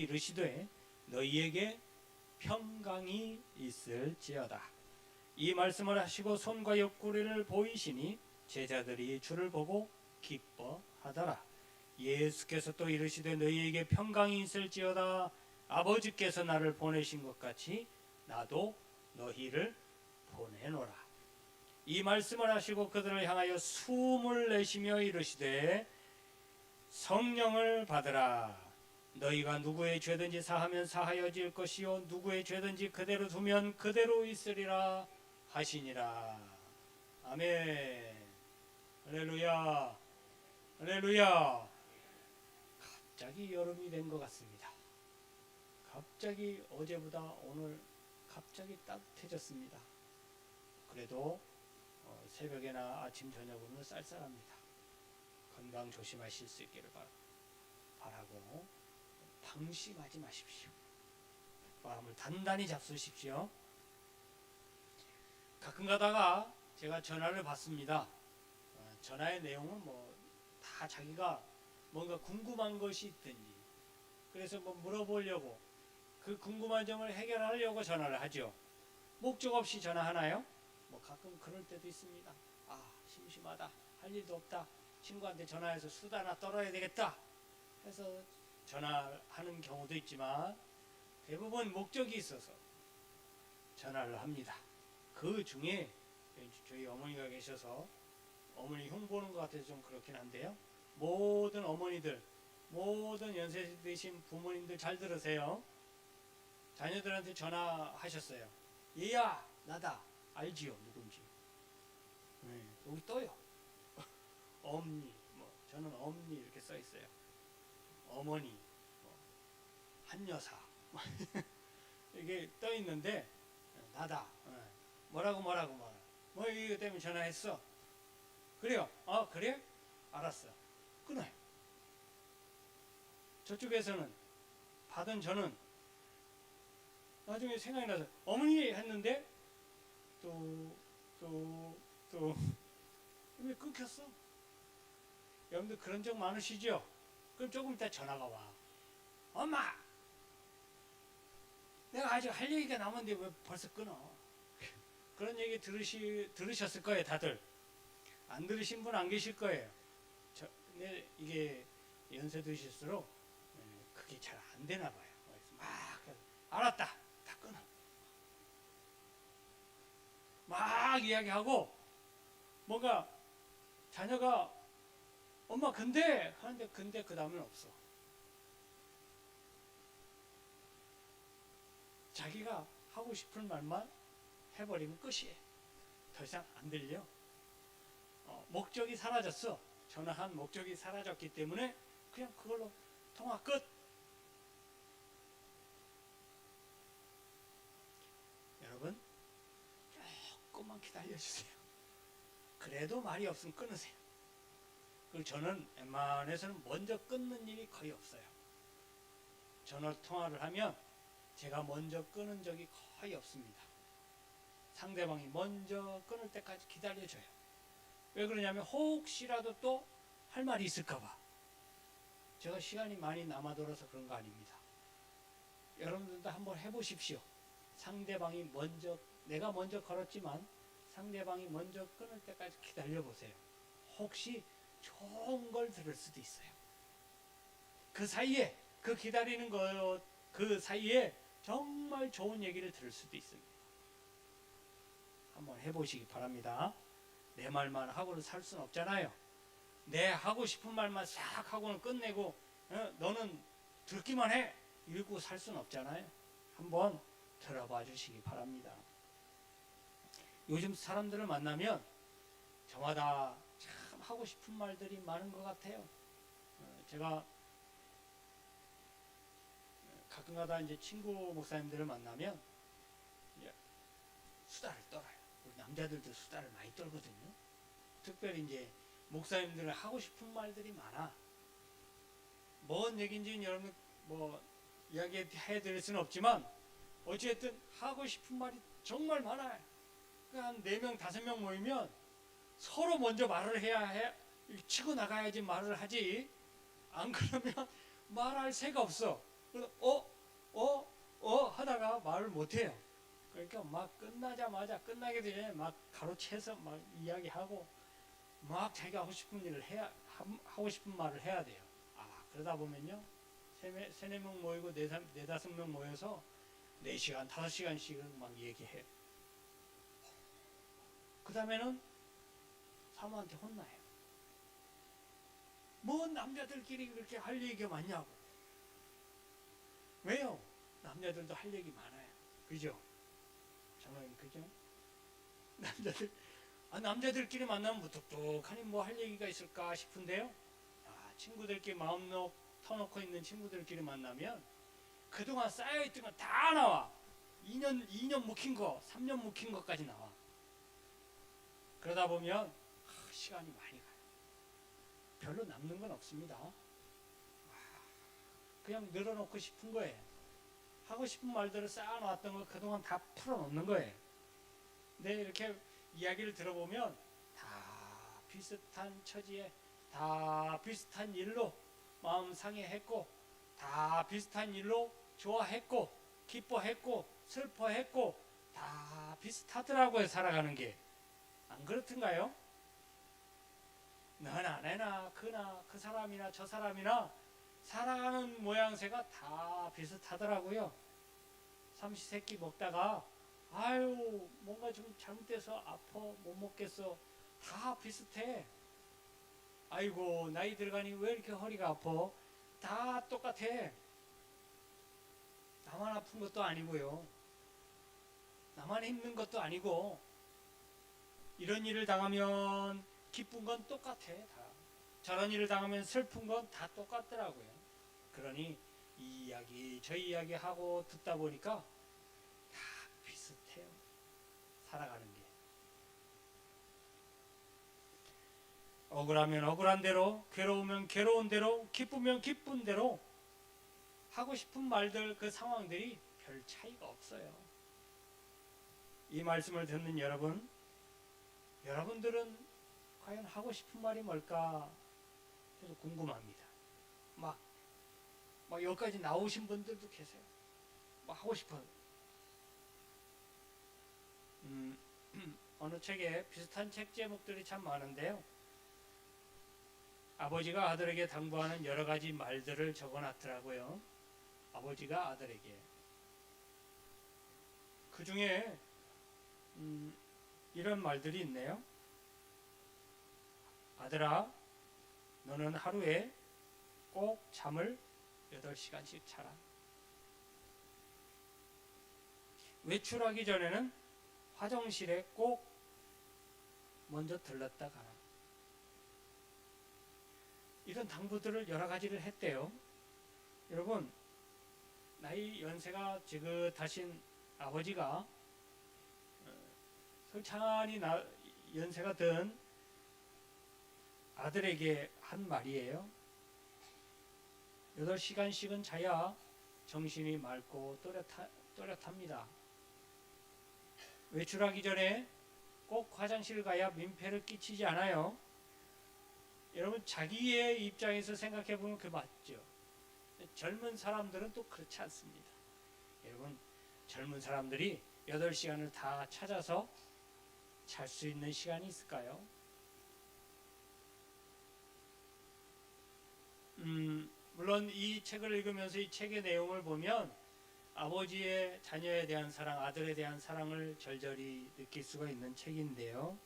이르시되 너희에게 평강이 있을지어다. 이 말씀을 하시고 손과 옆구리를 보이시니 제자들이 주를 보고 기뻐하더라. 예수께서 또 이르시되 너희에게 평강이 있을지어다. 아버지께서 나를 보내신 것 같이 나도 너희를 보내노라. 이 말씀을 하시고 그들을 향하여 숨을 내쉬며 이르시되 성령을 받으라. 너희가 누구의 죄든지 사하면 사하여질 것이요 누구의 죄든지 그대로 두면 그대로 있으리라 하시니라. 아멘. 할렐루야. 할렐루야. 갑자기 여름이 된 것 같습니다. 갑자기 어제보다 오늘 갑자기 따뜻해졌습니다. 그래도 새벽이나 아침 저녁은 쌀쌀합니다. 건강 조심하실 수 있기를 바라고 방심하지 마십시오. 마음을 단단히 잡수십시오. 가끔 가다가 제가 전화를 받습니다. 전화의 내용은 다 자기가 뭔가 궁금한 것이 있든지 그래서 물어보려고 그 궁금한 점을 해결하려고 전화를 하죠. 목적 없이 전화하나요? 가끔 그럴 때도 있습니다. 심심하다, 할 일도 없다, 친구한테 전화해서 수다나 떨어야 되겠다 해서 전화하는 경우도 있지만 대부분 목적이 있어서 전화를 합니다. 그 중에 저희 어머니가 계셔서 어머니 흉보는 것 같아서 좀 그렇긴 한데요. 모든 어머니들, 모든 연세 드신 부모님들 잘 들으세요. 자녀들한테 전화하셨어요. 얘야 나다. 알지요 누군지. 여기 떠요. 엄니, 저는 엄니 이렇게 써 있어요. 어머니, 한여사 이게 떠 있는데 나다. 뭐라고 이거 때문에 전화했어. 그래요. 그래? 알았어. 끊어요. 저쪽에서는 받은 저는 나중에 생각이 나서 어머니 했는데 또 왜 끊겼어? 여러분들 그런 적 많으시죠? 그럼 조금 이따 전화가 와. 엄마! 내가 아직 할 얘기가 남았는데 왜 벌써 끊어? 그런 얘기 들으셨을 거예요, 다들. 안 들으신 분 안 계실 거예요. 근데 이게 연세 드실수록 그게 잘 안 되나 봐요. 알았다. 다 끊어. 막 이야기하고 뭔가 자녀가 엄마 근데 하는데 근데 그 다음은 없어. 자기가 하고 싶은 말만 해버리면 끝이에요. 더 이상 안 들려. 목적이 사라졌어. 전화한 목적이 사라졌기 때문에 그냥 그걸로 통화 끝. 여러분 조금만 기다려주세요. 그래도 말이 없으면 끊으세요. 그리고 저는 웬만해서는 먼저 끊는 일이 거의 없어요. 전화 통화를 하면 제가 먼저 끊은 적이 거의 없습니다. 상대방이 먼저 끊을 때까지 기다려줘요. 왜 그러냐면 혹시라도 또 할 말이 있을까봐. 제가 시간이 많이 남아돌아서 그런 거 아닙니다. 여러분들도 한번 해보십시오. 상대방이 내가 먼저 걸었지만 상대방이 먼저 끊을 때까지 기다려보세요. 혹시 좋은 걸 들을 수도 있어요. 그 사이에 그 사이에 정말 좋은 얘기를 들을 수도 있습니다. 한번 해보시기 바랍니다. 내 말만 하고는 살 수는 없잖아요. 내 하고 싶은 말만 싹 하고는 끝내고 너는 듣기만 해 이러고 살 수는 없잖아요. 한번 들어봐 주시기 바랍니다. 요즘 사람들을 만나면 저마다 참 하고 싶은 말들이 많은 것 같아요. 제가 가끔가다 이제 친구 목사님들을 만나면 수다를 떨어요. 우리 남자들도 수다를 많이 떨거든요. 특별히 이제 목사님들은 하고 싶은 말들이 많아. 뭔 얘기인지는 여러분 이야기해 드릴 수는 없지만 어쨌든 하고 싶은 말이 정말 많아요. 한 4명, 5명 모이면 서로 먼저 말을 해야 치고 나가야지 말을 하지. 안 그러면 말할 새가 없어. 그래서 하다가 말을 못해요. 그러니까 막 끝나기 전에 막 가로채서 막 이야기하고 막 자기가 하고 싶은 일을 하고 싶은 말을 해야 돼요. 그러다 보면요, 세네 명 모이고 네다섯 명 모여서 4시간, 5시간씩은 막 얘기해요. 그 다음에는 사모한테 혼나요. 뭐 남자들끼리 그렇게 할 얘기가 많냐고. 왜요? 남자들도 할 얘기 많아요. 그죠? 장로님, 그죠? 남자들끼리 만나면 무뚝뚝하니 뭐 할 얘기가 있을까 싶은데요. 친구들끼리 마음 터놓고 있는 친구들끼리 만나면 그동안 쌓여있던 거 다 나와. 2년 묵힌 거, 3년 묵힌 것까지 나와. 그러다 보면 시간이 많이 가요. 별로 남는 건 없습니다. 그냥 늘어놓고 싶은 거예요. 하고 싶은 말들을 쌓아놨던 거 그동안 다 풀어놓는 거예요. 근데 이렇게 이야기를 들어보면 다 비슷한 처지에 다 비슷한 일로 마음 상해했고, 다 비슷한 일로 좋아했고, 기뻐했고, 슬퍼했고, 다 비슷하더라고요. 살아가는 게. 안 그렇던가요? 너나 내나 그나 그 사람이나 저 사람이나 살아가는 모양새가 다 비슷하더라고요. 삼시세끼 먹다가 뭔가 좀 잘못돼서 아파 못 먹겠어. 다 비슷해. 아이고 나이 들어가니 왜 이렇게 허리가 아파. 다 똑같아. 나만 아픈 것도 아니고요, 나만 힘든 것도 아니고, 이런 일을 당하면 기쁜 건 똑같아. 다 저런 일을 당하면 슬픈 건 다 똑같더라고요. 그러니 이 이야기 저 이야기 하고 듣다 보니까 다 비슷해요. 살아가는 게. 억울하면 억울한 대로, 괴로우면 괴로운 대로, 기쁘면 기쁜 대로 하고 싶은 말들, 그 상황들이 별 차이가 없어요. 이 말씀을 듣는 여러분들은 과연 하고 싶은 말이 뭘까 저도 궁금합니다. 막 여기까지 나오신 분들도 계세요. 막 하고 싶어요. 어느 책에 비슷한 책 제목들이 참 많은데요, 아버지가 아들에게 당부하는 여러 가지 말들을 적어놨더라고요. 아버지가 아들에게. 그 중에 이런 말들이 있네요. 아들아, 너는 하루에 꼭 잠을 8시간씩 자라. 외출하기 전에는 화장실에 꼭 먼저 들렀다 가라. 이런 당부들을 여러 가지를 했대요. 여러분, 나이 연세가 지긋하신 아버지가 솔찬히 연세가 든 아들에게 한 말이에요. 8시간씩은 자야 정신이 맑고 또렷합니다. 외출하기 전에 꼭 화장실 가야 민폐를 끼치지 않아요. 여러분, 자기의 입장에서 생각해 보면 그 맞죠. 젊은 사람들은 또 그렇지 않습니다. 여러분, 젊은 사람들이 8시간을 다 찾아서 잘 수 있는 시간이 있을까요? 물론 이 책을 읽으면서 이 책의 내용을 보면 아버지의 자녀에 대한 사랑, 아들에 대한 사랑을 절절히 느낄 수가 있는 책인데요,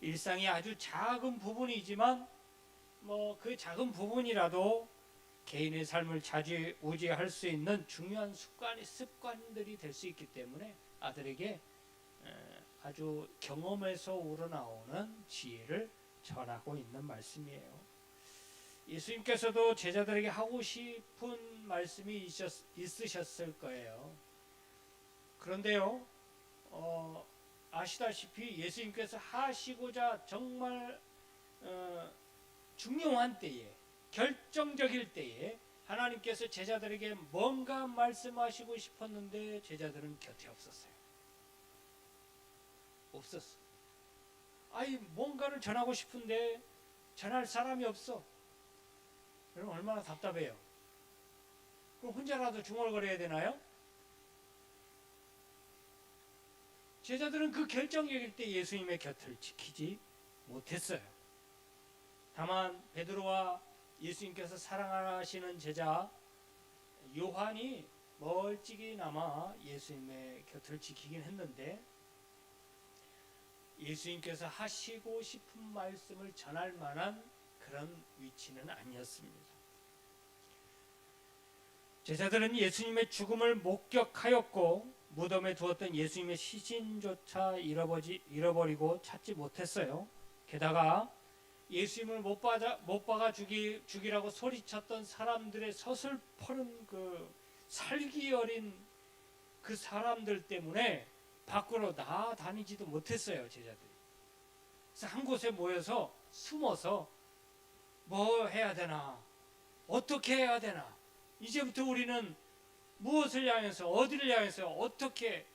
일상의 아주 작은 부분이지만 그 작은 부분이라도 개인의 삶을 좌지우지할 수 있는 중요한 습관들이 될 수 있기 때문에 아들에게 아주 경험에서 우러나오는 지혜를 전하고 있는 말씀이에요. 예수님께서도 제자들에게 하고 싶은 말씀이 있으셨을 거예요. 그런데요, 아시다시피 예수님께서 하시고자 정말 중요한 때에, 결정적일 때에 하나님께서 제자들에게 뭔가 말씀하시고 싶었는데 제자들은 곁에 없었어요. 없었어. 뭔가를 전하고 싶은데 전할 사람이 없어. 여러분, 얼마나 답답해요. 그럼 혼자라도 중얼거려야 되나요? 제자들은 그 결정적일 때 예수님의 곁을 지키지 못했어요. 다만 베드로와 예수님께서 사랑하시는 제자 요한이 멀찍이나마 예수님의 곁을 지키긴 했는데 예수님께서 하시고 싶은 말씀을 전할 만한 그런 위치는 아니었습니다. 제자들은 예수님의 죽음을 목격하였고 무덤에 두었던 예수님의 시신조차 잃어버리고 찾지 못했어요. 게다가 예수님을 못 박아 죽이라고 소리쳤던 사람들의 서슬퍼른 그 살기 어린 그 사람들 때문에 밖으로 나다니지도 못했어요. 제자들이. 그래서 한 곳에 모여서 숨어서 뭐 해야 되나, 어떻게 해야 되나, 이제부터 우리는 무엇을 향해서, 어디를 향해서 어떻게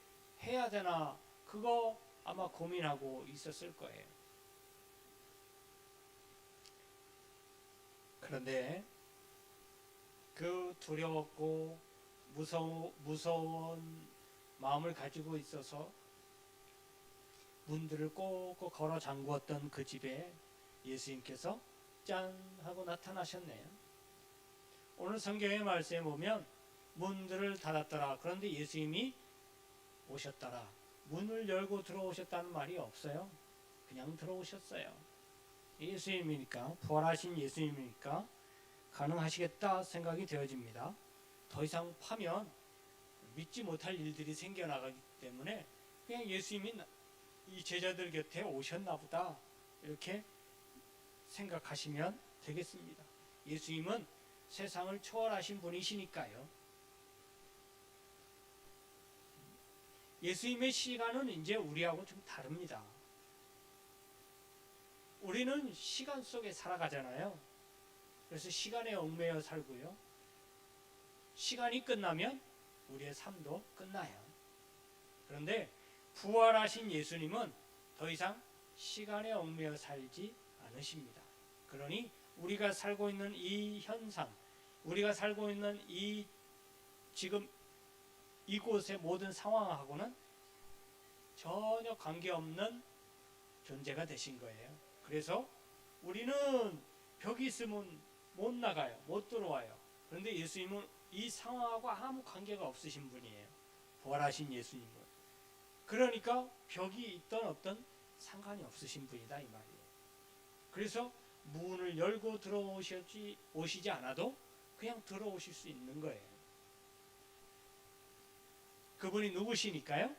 해야 되나, 그거 아마 고민하고 있었을 거예요. 그런데 그 두려웠고 무서운 마음을 가지고 있어서 문들을 꼭꼭 걸어 잠그었던 그 집에 예수님께서 짠 하고 나타나셨네요. 오늘 성경의 말씀에 보면 문들을 닫았더라. 그런데 예수님이 오셨더라. 문을 열고 들어오셨다는 말이 없어요. 그냥 들어오셨어요. 예수님이니까, 부활하신 예수님이니까 가능하시겠다 생각이 되어집니다. 더 이상 파면 믿지 못할 일들이 생겨나가기 때문에 그냥 예수님이 이 제자들 곁에 오셨나 보다 이렇게 생각하시면 되겠습니다. 예수님은 세상을 초월하신 분이시니까요. 예수님의 시간은 이제 우리하고 좀 다릅니다. 우리는 시간 속에 살아가잖아요. 그래서 시간에 얽매여 살고요. 시간이 끝나면 우리의 삶도 끝나요. 그런데 부활하신 예수님은 더 이상 시간에 얽매여 살지 않으십니다. 그러니 우리가 살고 있는 이 현상, 우리가 살고 있는 이 지금 이곳의 모든 상황하고는 전혀 관계없는 존재가 되신 거예요. 그래서 우리는 벽이 있으면 못 나가요. 못 들어와요. 그런데 예수님은 이 상황하고 아무 관계가 없으신 분이에요. 부활하신 예수님은. 그러니까 벽이 있던 없던 상관이 없으신 분이다 이 말이에요. 그래서 문을 열고 오시지 않아도 그냥 들어오실 수 있는 거예요. 그분이 누구시니까요?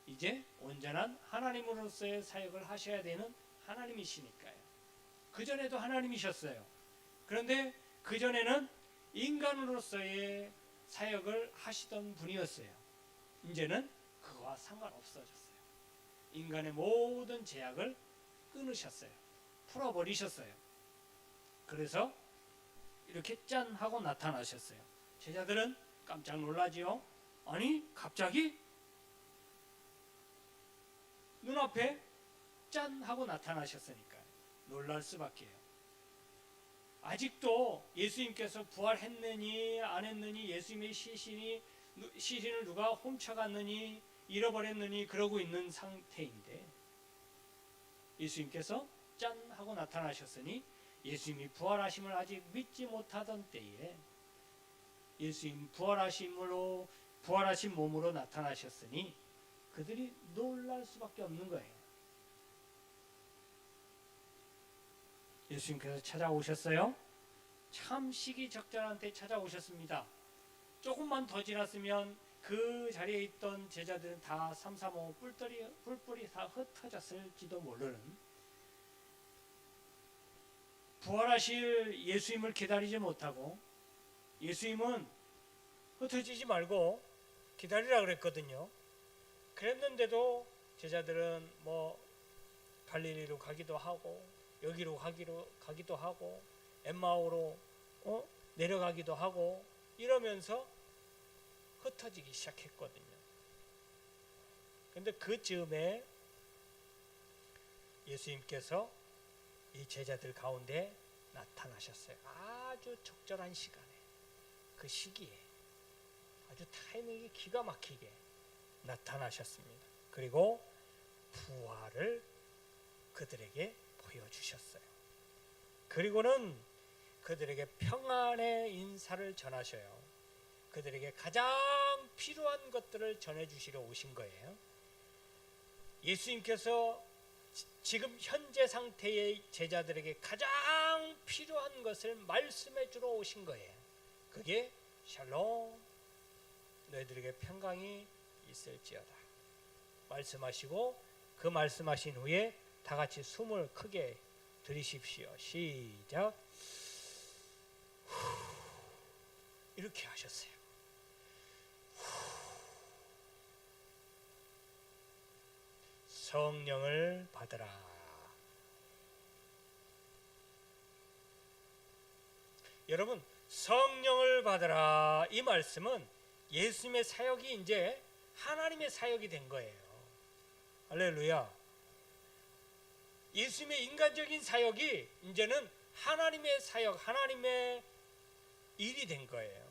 이제 온전한 하나님으로서의 사역을 하셔야 되는 하나님이시니까요. 그전에도 하나님이셨어요. 그런데 그전에는 인간으로서의 사역을 하시던 분이었어요. 이제는 그거와 상관없어졌어요. 인간의 모든 제약을 끊으셨어요. 풀어버리셨어요. 그래서 이렇게 짠 하고 나타나셨어요. 제자들은 깜짝 놀라지요. 아니 갑자기 눈앞에 짠 하고 나타나셨으니까요. 놀랄 수밖에요. 아직도 예수님께서 부활했느니 안 했느니, 예수님의 시신을 누가 훔쳐갔느니 잃어버렸느니 그러고 있는 상태인데, 예수님께서 짠 하고 나타나셨으니 예수님이 부활하심을 아직 믿지 못하던 때에 예수님 부활하신 몸으로 나타나셨으니 그들이 놀랄 수밖에 없는 거예요. 예수님께서 찾아오셨어요. 참 시기적절한 때 찾아오셨습니다. 조금만 더 지났으면 그 자리에 있던 제자들은 다 삼삼오오 뿔뿔이 다 흩어졌을지도 모르는, 부활하실 예수님을 기다리지 못하고 예수님은 흩어지지 말고 기다리라 그랬거든요. 그랬는데도 제자들은 뭐 갈릴리로 가기도 하고 여기로 가기도 하고 엠마오로 내려가기도 하고 이러면서 흩어지기 시작했거든요. 그런데 그 즈음에 예수님께서 이 제자들 가운데 나타나셨어요. 아주 적절한 시간에, 그 시기에 아주 타이밍이 기가 막히게 나타나셨습니다. 그리고 부활을 그들에게 보여주셨어요. 그리고는 그들에게 평안의 인사를 전하셔요. 그들에게 가장 필요한 것들을 전해주시러 오신 거예요. 예수님께서 지금 현재 상태의 제자들에게 가장 필요한 것을 말씀해 주러 오신 거예요. 그게 샬롬, 너희들에게 평강이 있을지어다 말씀하시고, 그 말씀하신 후에 다 같이 숨을 크게 들이십시오. 시작. 이렇게 하셨어요. 성령을 받으라. 여러분, 성령을 받으라 이 말씀은 예수님의 사역이 이제 하나님의 사역이 된 거예요. 할렐루야. 예수님의 인간적인 사역이 이제는 하나님의 사역, 하나님의 일이 된 거예요.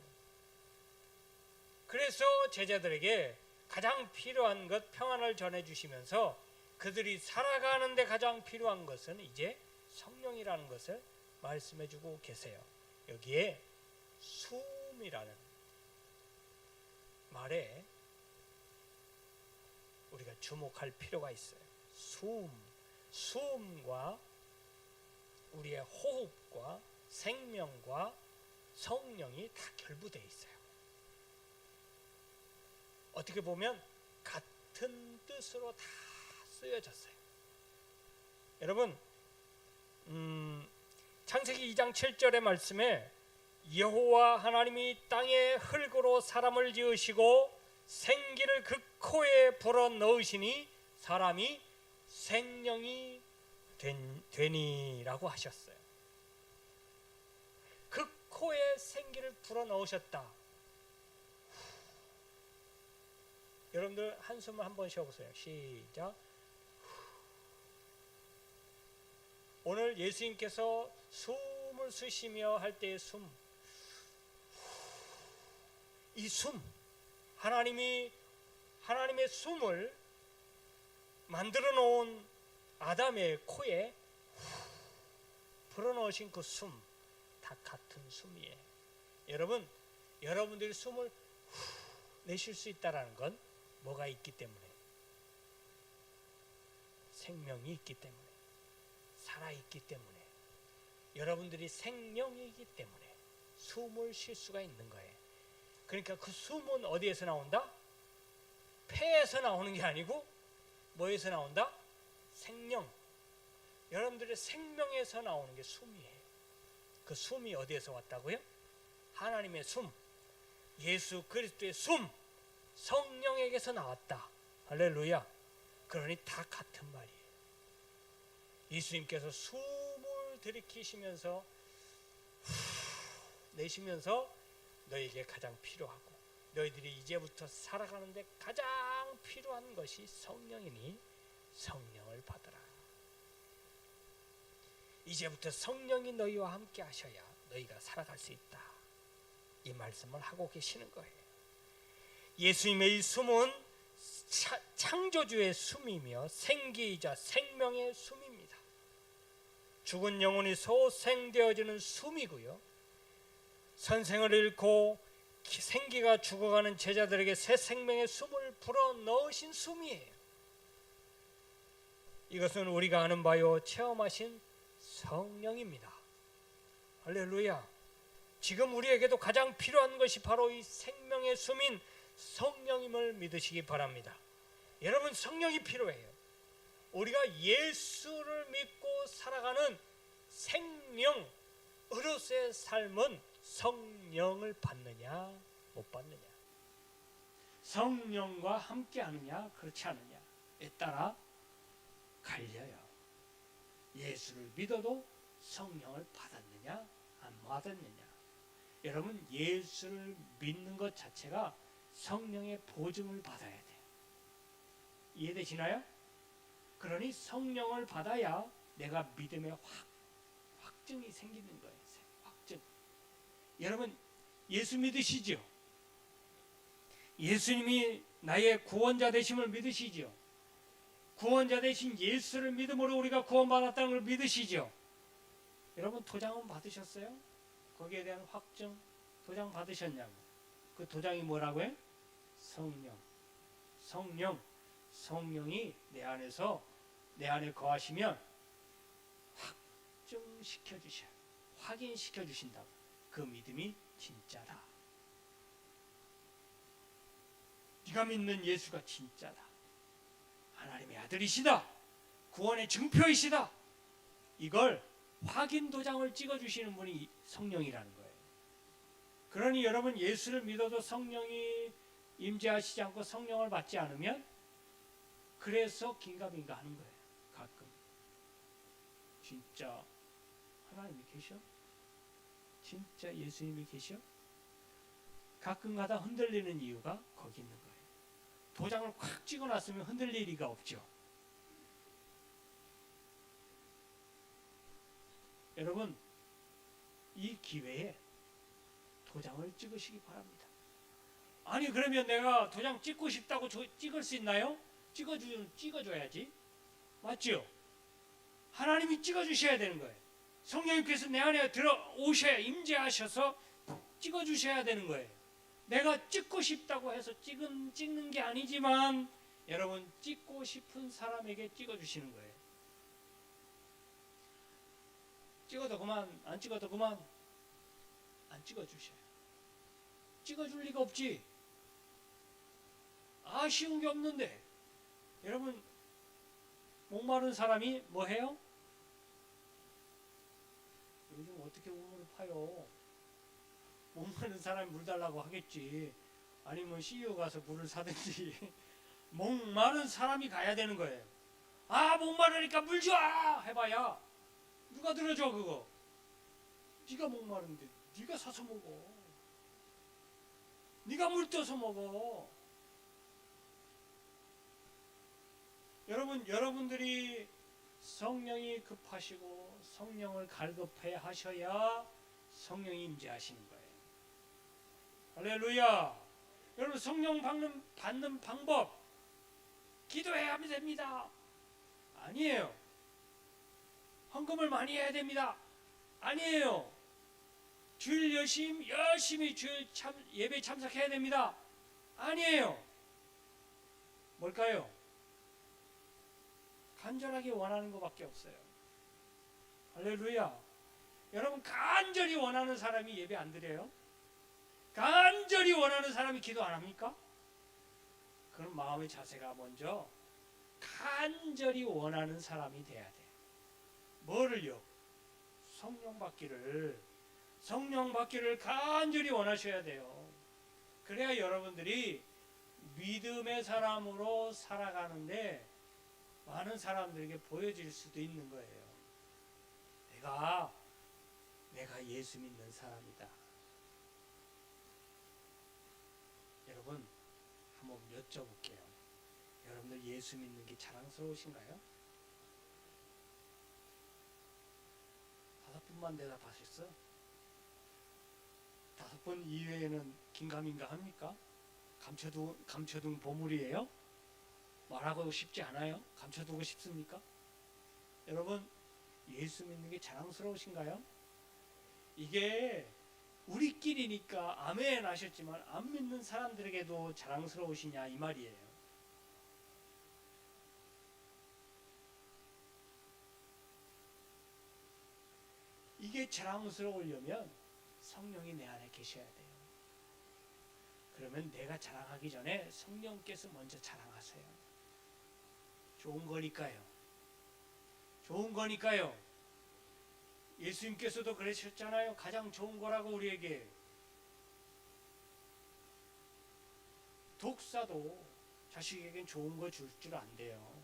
그래서 제자들에게 가장 필요한 것 평안을 전해주시면서 그들이 살아가는데 가장 필요한 것은 이제 성령이라는 것을 말씀해주고 계세요. 여기에 숨이라는 말에 우리가 주목할 필요가 있어요. 숨과 우리의 호흡과 생명과 성령이 다 결부되어 있어요. 어떻게 보면 같은 뜻으로 다 쓰여졌어요. 여러분, 창세기 2장 7절의 말씀에 여호와 하나님이 땅에 흙으로 사람을 지으시고 생기를 그 코에 불어 넣으시니 사람이 생명이 되니라고 하셨어요. 그 코에 생기를 불어 넣으셨다. 여러분들 한숨을 한번 쉬어보세요. 시작. 오늘 예수님께서 숨을 쉬시며 할 때의 숨, 이 숨, 하나님의 숨을 만들어 놓은 아담의 코에 불어넣으신 그 숨, 다 같은 숨이에요. 여러분, 여러분들이 숨을 내쉴 수 있다는 건 뭐가 있기 때문에? 생명이 있기 때문에, 살아있기 때문에, 여러분들이 생명이기 때문에 숨을 쉴 수가 있는 거예요. 그러니까 그 숨은 어디에서 나온다? 폐에서 나오는 게 아니고 뭐에서 나온다? 생명. 여러분들의 생명에서 나오는 게 숨이에요. 그 숨이 어디에서 왔다고요? 하나님의 숨, 예수 그리스도의 숨, 성령에게서 나왔다. 할렐루야. 그러니 다 같은 말이에요. 예수님께서 숨을 들이키시면서 내쉬면서 너에게 가장 필요하고 너희들이 이제부터 살아가는데 가장 필요한 것이 성령이니 성령을 받으라. 이제부터 성령이 너희와 함께 하셔야 너희가 살아갈 수 있다. 이 말씀을 하고 계시는 거예요. 예수님의 이 숨은 창조주의 숨이며 생기이자 생명의 숨입니다. 죽은 영혼이 소생되어지는 숨이고요. 선생을 잃고 생기가 죽어가는 제자들에게 새 생명의 숨을 불어넣으신 숨이에요. 이것은 우리가 아는 바요 체험하신 성령입니다. 할렐루야. 지금 우리에게도 가장 필요한 것이 바로 이 생명의 숨인 성령임을 믿으시기 바랍니다. 여러분, 성령이 필요해요. 우리가 예수를 믿고 살아가는 생명으로서의 삶은 성령을 받느냐 못 받느냐, 성령과 함께 하느냐 그렇지 않느냐에 따라 갈려요. 예수를 믿어도 성령을 받았느냐 안 받았느냐. 여러분, 예수를 믿는 것 자체가 성령의 보증을 받아야 돼요. 이해되시나요? 그러니 성령을 받아야 내가 믿음의 확증이 생기는 거예요. 확증. 여러분, 예수 믿으시죠? 예수님이 나의 구원자 되심을 믿으시죠? 구원자 되신 예수를 믿음으로 우리가 구원받았다는 걸 믿으시죠? 여러분 도장은 받으셨어요? 거기에 대한 확증 도장 받으셨냐고. 그 도장이 뭐라고요? 성령. 성령이 내 안에 거하시면 확증시켜 주셔요. 확인시켜 주신다고. 그 믿음이 진짜다. 네가 믿는 예수가 진짜다. 하나님의 아들이시다. 구원의 증표이시다. 이걸 확인 도장을 찍어주시는 분이 성령이라는 거예요. 그러니 여러분 예수를 믿어도 성령이 임재하시지 않고 성령을 받지 않으면 그래서 긴가민가 하는 거예요. 가끔 진짜 하나님이 계셔? 진짜 예수님이 계셔? 가끔가다 흔들리는 이유가 거기 있는 거예요. 도장을 콱 찍어놨으면 흔들릴 리가 없죠. 여러분 이 기회에 도장을 찍으시기 바랍니다. 아니 그러면 내가 도장 찍고 싶다고 찍을 수 있나요? 찍어줘야지. 맞죠? 하나님이 찍어주셔야 되는 거예요. 성령님께서 내 안에 들어오셔야 임재하셔서 찍어주셔야 되는 거예요. 내가 찍고 싶다고 해서 찍는 게 아니지만 여러분 찍고 싶은 사람에게 찍어주시는 거예요. 찍어도 그만, 안 찍어도 그만. 안 찍어주셔요. 찍어줄 리가 없지. 아쉬운 게 없는데. 여러분 목마른 사람이 뭐 해요? 요즘 어떻게 우물을 파요? 목마른 사람이 물 달라고 하겠지. 아니면 CEO 가서 물을 사든지. 목마른 사람이 가야 되는 거예요. 아 목마르니까 물 줘! 해봐야 누가 들어줘 그거. 네가 목마른데 네가 사서 먹어. 네가 물 떠서 먹어. 여러분들이 성령이 급하시고 성령을 갈급해 하셔야 성령이 임재하시는 거예요. 할렐루야. 여러분 성령 받는 방법 기도해야 하면 됩니다. 아니에요. 헌금을 많이 해야 됩니다. 아니에요. 주일 열심히 주일 예배 참석해야 됩니다. 아니에요. 뭘까요? 간절하게 원하는 것밖에 없어요. 할렐루야. 여러분 간절히 원하는 사람이 예배 안 드려요? 간절히 원하는 사람이 기도 안 합니까? 그런 마음의 자세가 먼저 간절히 원하는 사람이 돼야 돼. 뭐를요? 성령 받기를 간절히 원하셔야 돼요. 그래야 여러분들이 믿음의 사람으로 살아가는데 많은 사람들에게 보여질 수도 있는 거예요. 내가 예수 믿는 사람이다. 여러분 한번 여쭤볼게요. 여러분들 예수 믿는 게 자랑스러우신가요? 5분만 대답하셨어? 5분 이외에는 긴가민가 합니까? 감춰둔 보물이에요? 말하고 싶지 않아요? 감춰두고 싶습니까? 여러분 예수 믿는 게 자랑스러우신가요? 이게 우리끼리니까 아멘 하셨지만 안 믿는 사람들에게도 자랑스러우시냐 이 말이에요. 이게 자랑스러우려면 성령이 내 안에 계셔야 돼요. 그러면 내가 자랑하기 전에 성령께서 먼저 자랑하세요. 좋은 거니까요. 예수님께서도 그러셨잖아요. 가장 좋은 거라고 우리에게. 독사도 자식에겐 좋은 거 줄 줄 안돼요.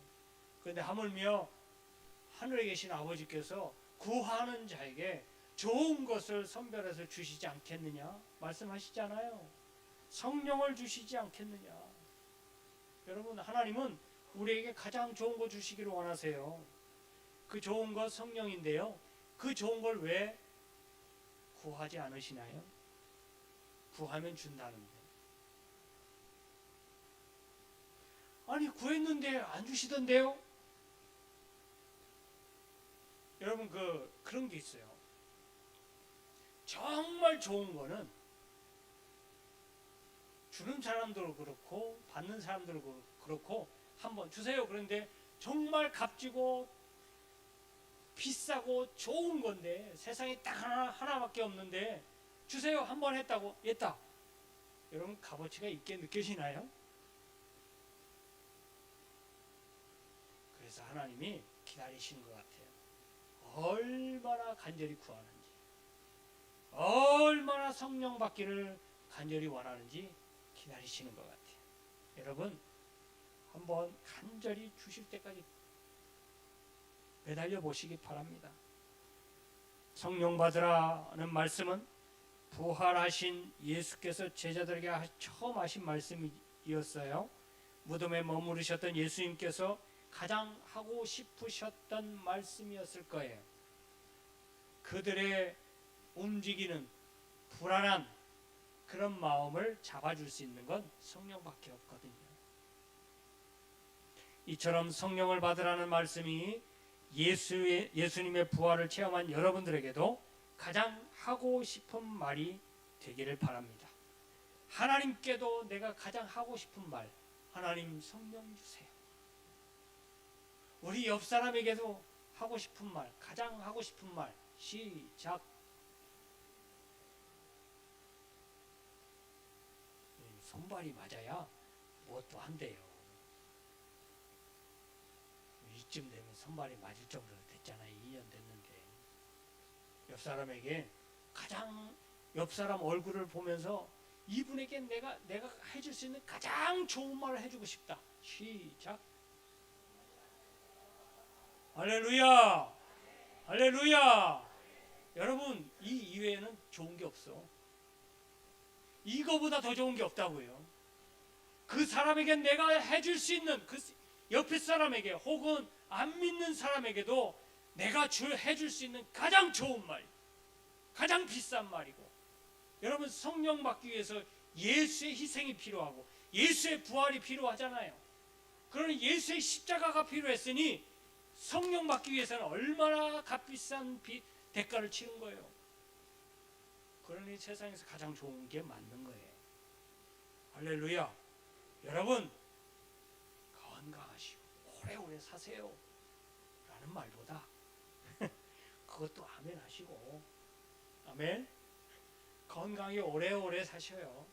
그런데 하물며 하늘에 계신 아버지께서 구하는 자에게 좋은 것을 선별해서 주시지 않겠느냐 말씀하시잖아요. 성령을 주시지 않겠느냐. 여러분 하나님은 우리에게 가장 좋은 거 주시기를 원하세요. 그 좋은 것 성령인데요. 그 좋은 걸 왜 구하지 않으시나요? 구하면 준다는데. 아니 구했는데 안 주시던데요? 여러분 그런 게 있어요. 정말 좋은 거는 주는 사람도 그렇고 받는 사람들도 그렇고 한번 주세요. 그런데 정말 값지고 비싸고 좋은 건데 세상에 딱 하나밖에 없는데 주세요. 한번 했다고 했다. 여러분 값어치가 있게 느껴지나요? 그래서 하나님이 기다리시는 것 같아요. 얼마나 간절히 구하는지, 얼마나 성령 받기를 간절히 원하는지 기다리시는 것 같아요. 여러분 한번 간절히 주실 때까지 매달려 보시기 바랍니다. 성령 받으라는 말씀은 부활하신 예수께서 제자들에게 처음 하신 말씀이었어요. 무덤에 머무르셨던 예수님께서 가장 하고 싶으셨던 말씀이었을 거예요. 그들의 움직이는 불안한 그런 마음을 잡아줄 수 있는 건 성령밖에 없거든요. 이처럼 성령을 받으라는 말씀이 예수님의 부활을 체험한 여러분들에게도 가장 하고 싶은 말이 되기를 바랍니다. 하나님께도 내가 가장 하고 싶은 말, 하나님 성령 주세요. 우리 옆 사람에게도 하고 싶은 말, 가장 하고 싶은 말, 시작. 손발이 맞아야 무엇도 한대요. 이쯤 되면 손발이 맞을 정도로 됐잖아요. 2년 됐는데. 옆 사람에게 가장 옆 사람 얼굴을 보면서 이분에게 내가 해줄 수 있는 가장 좋은 말을 해주고 싶다. 시작. 할렐루야, 할렐루야. 여러분 이 이외에는 좋은 게 없어. 이거보다 더 좋은 게 없다고요. 그 사람에게 내가 해줄 수 있는 그 옆에 사람에게 혹은 안 믿는 사람에게도 내가 해줄 수 있는 가장 좋은 말, 가장 비싼 말이고, 여러분 성령 받기 위해서 예수의 희생이 필요하고 예수의 부활이 필요하잖아요. 그러니 예수의 십자가가 필요했으니 성령 받기 위해서는 얼마나 값비싼 대가를 치른 거예요. 그러니 세상에서 가장 좋은 게 맞는 거예요. 할렐루야. 여러분 건강하시고 오래오래 사세요 라는 말보다 그것도 아멘 하시고, 아멘. 건강히 오래오래 사셔요.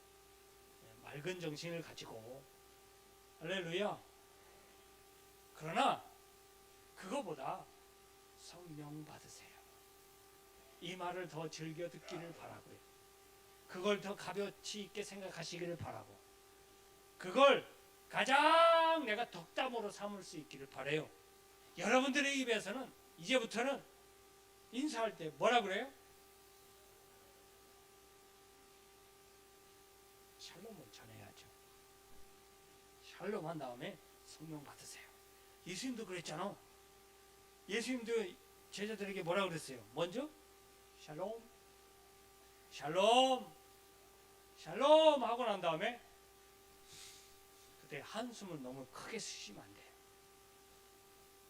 맑은 정신을 가지고. 할렐루야. 그러나 그거보다 성령 받으세요. 이 말을 더 즐겨 듣기를 바라고요. 그걸 더 가볍지 있게 생각하시기를 바라고, 그걸 가장 내가 덕담으로 삼을 수 있기를 바라요. 여러분들의 입에서는 이제부터는 인사할 때 뭐라 그래요? 샬롬을 전해야죠. 샬롬 한 다음에 성령 받으세요. 예수님도 그랬잖아. 예수님도 제자들에게 뭐라 그랬어요? 먼저 샬롬, 샬롬, 샬롬 하고 난 다음에 그때 한숨을 너무 크게 쉬시면 안 돼요.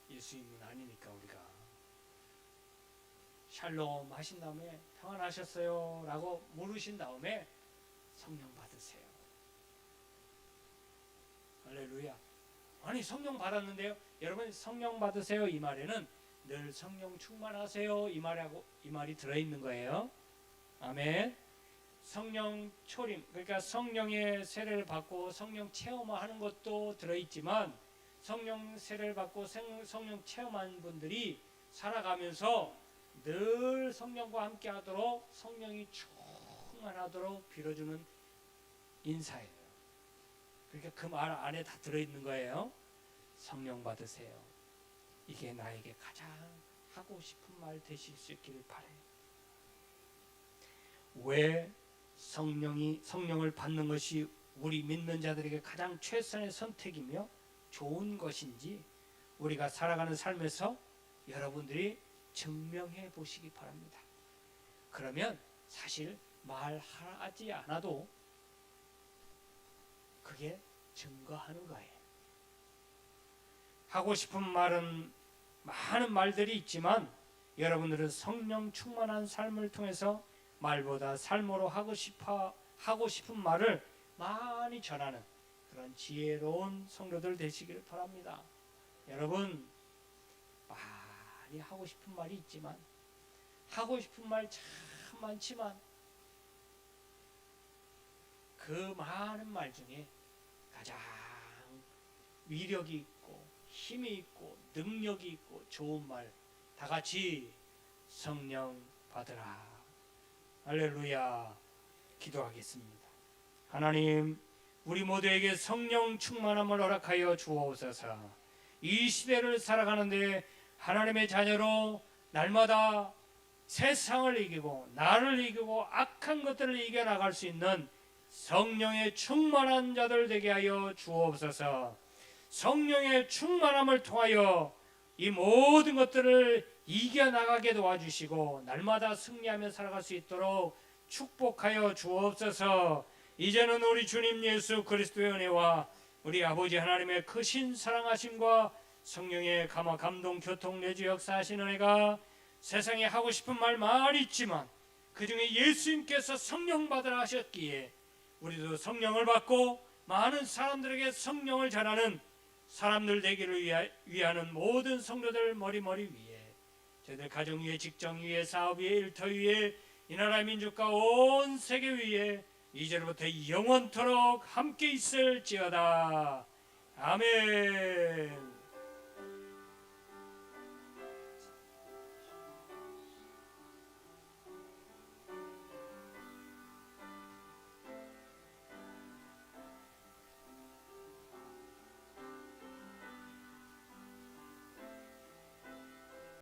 예수님은 아니니까 우리가 샬롬 하신 다음에 평안하셨어요 라고 물으신 다음에 성령 받으세요. 할렐루야. 아니 성령 받았는데요. 여러분 성령 받으세요 이 말에는 늘 성령 충만하세요 이 말이 들어있는 거예요. 아멘. 성령 초림, 그러니까 성령의 세례를 받고 성령 체험하는 것도 들어있지만, 성령 세례를 받고 성령 체험한 분들이 살아가면서 늘 성령과 함께 하도록 성령이 충만하도록 빌어주는 인사예요. 그러니까 그 말 안에 다 들어있는 거예요. 성령 받으세요. 이게 나에게 가장 하고 싶은 말 되실 수 있기를 바라요. 왜 성령을 받는 것이 우리 믿는 자들에게 가장 최선의 선택이며 좋은 것인지 우리가 살아가는 삶에서 여러분들이 증명해 보시기 바랍니다. 그러면 사실 말하지 않아도 그게 증거하는 거예요. 하고 싶은 말은 많은 말들이 있지만 여러분들은 성령 충만한 삶을 통해서 말보다 삶으로 하고 싶은 말을 많이 전하는 그런 지혜로운 성도들 되시기를 바랍니다. 여러분, 많이 하고 싶은 말이 있지만, 하고 싶은 말 참 많지만, 그 많은 말 중에 가장 위력이 있고 힘이 있고 능력이 있고 좋은 말, 다 같이 성령 받으라. 할렐루야. 기도하겠습니다. 하나님, 우리 모두에게 성령 충만함을 허락하여 주옵소서. 이 시대를 살아가는데 하나님의 자녀로 날마다 세상을 이기고 나를 이기고 악한 것들을 이겨나갈 수 있는 성령의 충만한 자들 되게 하여 주옵소서. 성령의 충만함을 통하여 이 모든 것들을 이겨나가게 도와주시고 날마다 승리하며 살아갈 수 있도록 축복하여 주옵소서. 이제는 우리 주님 예수 그리스도의 은혜와 우리 아버지 하나님의 크신 사랑하심과 성령의 감화 감동 교통 내주 역사하시는 은혜가 세상에 하고 싶은 말 많이 있지만 그 중에 예수님께서 성령 받으라 하셨기에 우리도 성령을 받고 많은 사람들에게 성령을 전하는 사람들 되기를 위하는 모든 성도들 머리머리 위에, 저희들 가정 위에, 직장 위에, 사업 위에, 일터 위에, 이 나라 민족과 온 세계 위에 이제로부터 영원토록 함께 있을지어다. 아멘.